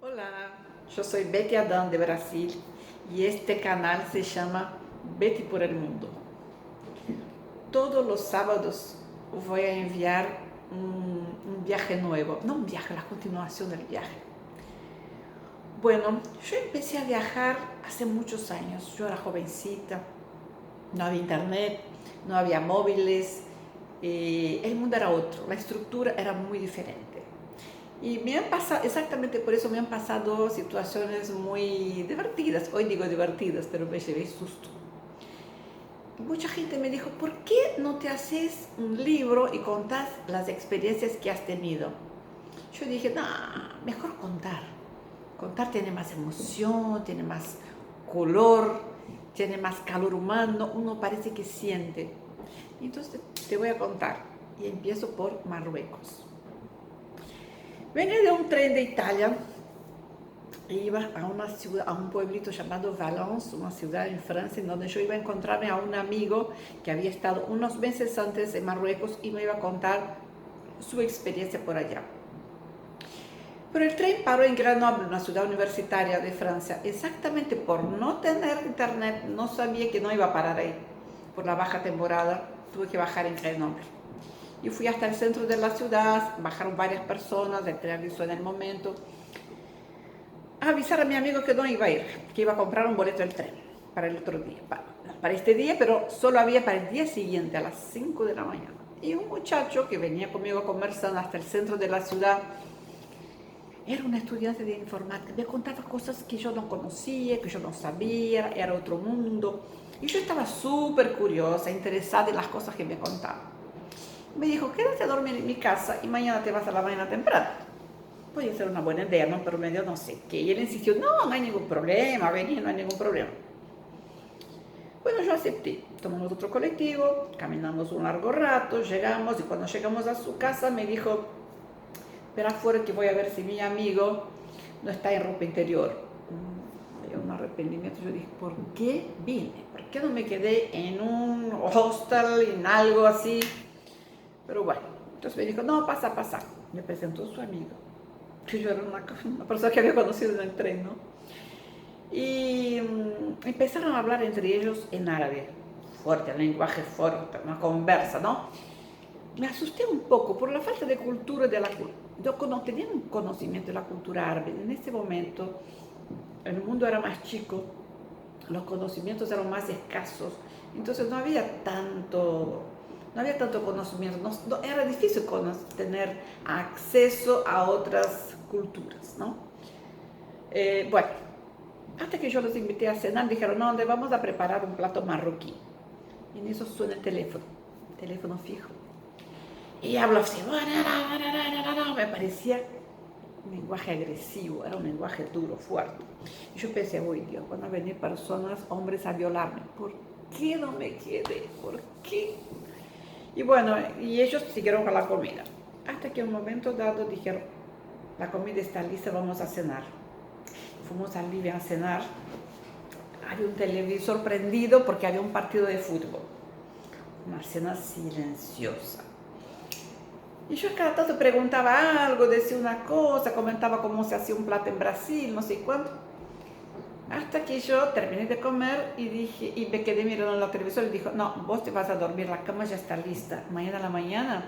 Hola, yo soy Betty Adán de Brasil y este canal se llama Betty por el Mundo. Todos los sábados voy a enviar un viaje nuevo, no un viaje, la continuación del viaje. Bueno, yo empecé a viajar hace muchos años, yo era jovencita, no había internet, no había móviles, el mundo era otro, la estructura era muy diferente. Y me han pasado, exactamente por eso me han pasado situaciones muy divertidas. Hoy digo divertidas, pero me llevé susto. Mucha gente me dijo, ¿por qué no te haces un libro y contás las experiencias que has tenido? Yo dije, no, mejor contar. Contar tiene más emoción, tiene más color, tiene más calor humano, uno parece que siente. Entonces te voy a contar y empiezo por Marruecos. Venía de un tren de Italia e iba a una ciudad, a un pueblito llamado Valence, una ciudad en Francia, en donde yo iba a encontrarme a un amigo que había estado unos meses antes en Marruecos y me iba a contar su experiencia por allá. Pero el tren paró en Grenoble, una ciudad universitaria de Francia, exactamente por no tener internet, no sabía que no iba a parar ahí. Por la baja temporada tuve que bajar en Grenoble. Y fui hasta el centro de la ciudad, bajaron varias personas, el tren avisó en el momento, a avisar a mi amigo que no iba a ir, que iba a comprar un boleto del tren para el otro día, para este día, pero solo había para el día siguiente a las 5 de la mañana. Y un muchacho que venía conmigo conversando hasta el centro de la ciudad, era un estudiante de informática, me contaba cosas que yo no conocía, que yo no sabía, era otro mundo. Y yo estaba súper curiosa, interesada en las cosas que me contaba. Me dijo, quédate a dormir en mi casa y mañana te vas a la mañana temprano. Podía ser una buena idea, ¿no? Pero me dio no sé qué. Y él insistió, no hay ningún problema, vení, no hay ningún problema. Bueno, yo acepté. Tomamos otro colectivo, caminamos un largo rato, llegamos y cuando llegamos a su casa me dijo, espera afuera que voy a ver si mi amigo no está en ropa interior. Me dio un arrepentimiento. Yo dije, ¿por qué vine? ¿Por qué no me quedé en un hostel, en algo así? Pero bueno, entonces me dijo, no, pasa, pasa. Me presentó su amigo, que yo era una persona que había conocido en el tren, ¿no? Y empezaron a hablar entre ellos en árabe, fuerte, el lenguaje fuerte, una conversa, ¿no? Me asusté un poco por la falta de cultura de la yo no tenía un conocimiento de la cultura árabe. En ese momento el mundo era más chico, los conocimientos eran más escasos, entonces no había tanto conocimiento, era difícil tener acceso a otras culturas, ¿no? Bueno, hasta que yo los invité a cenar, dijeron, no, vamos a preparar un plato marroquí. Y en eso suena el teléfono fijo. Y hablo así, me parecía un lenguaje agresivo, era un lenguaje duro, fuerte. Y yo pensé, uy Dios, van a venir personas, hombres a violarme. ¿Por qué no me quedé? ¿Por qué? Y bueno, y ellos siguieron con la comida. Hasta que en un momento dado dijeron, la comida está lista, vamos a cenar. Fuimos al living a cenar. Había un televisor prendido porque había un partido de fútbol. Una cena silenciosa. Y yo cada tanto preguntaba algo, decía una cosa, comentaba cómo se hacía un plato en Brasil, no sé cuánto. Hasta que yo terminé de comer y me quedé mirando la televisión y dijo, no, vos te vas a dormir, la cama ya está lista. Mañana a la mañana,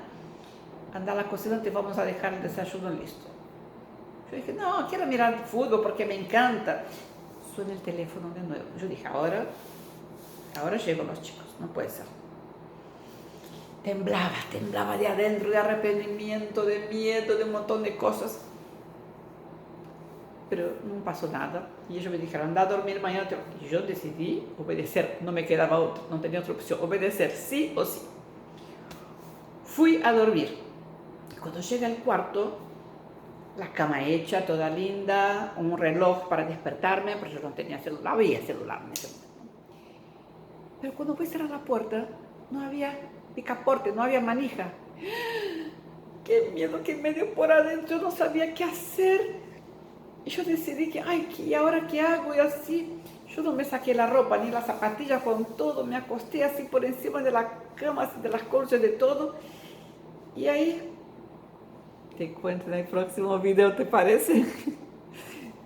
anda a la cocina, te vamos a dejar el desayuno listo. Yo dije, no, quiero mirar fútbol porque me encanta. Suena el teléfono de nuevo. Yo dije, ahora llegan los chicos, no puede ser. Temblaba de adentro, de arrepentimiento, de miedo, de un montón de cosas. Pero no pasó nada. Y ellos me dijeron, anda a dormir mañana. Y yo decidí obedecer, no me quedaba otra, no tenía otra opción, obedecer sí o sí. Fui a dormir. Cuando llegué al cuarto, la cama hecha, toda linda, un reloj para despertarme, pero yo no tenía celular, había celular en ese momento. Pero cuando fui a cerrar la puerta, no había picaporte, no había manija. Qué miedo que me dio por adentro, yo no sabía qué hacer. Y yo decidí que, ¿y ahora qué hago? Y así, yo no me saqué la ropa ni las zapatillas con todo, me acosté así por encima de la cama, así de las colchas, de todo. Y ahí, te cuento en el próximo video, ¿te parece?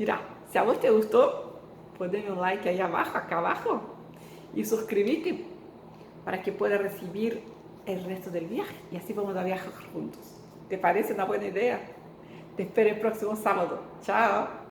Mira, si a vos te gustó, poneme un like ahí abajo, acá abajo, y suscríbete para que puedas recibir el resto del viaje y así vamos a viajar juntos. ¿Te parece una buena idea? Te espero el próximo sábado. Chao.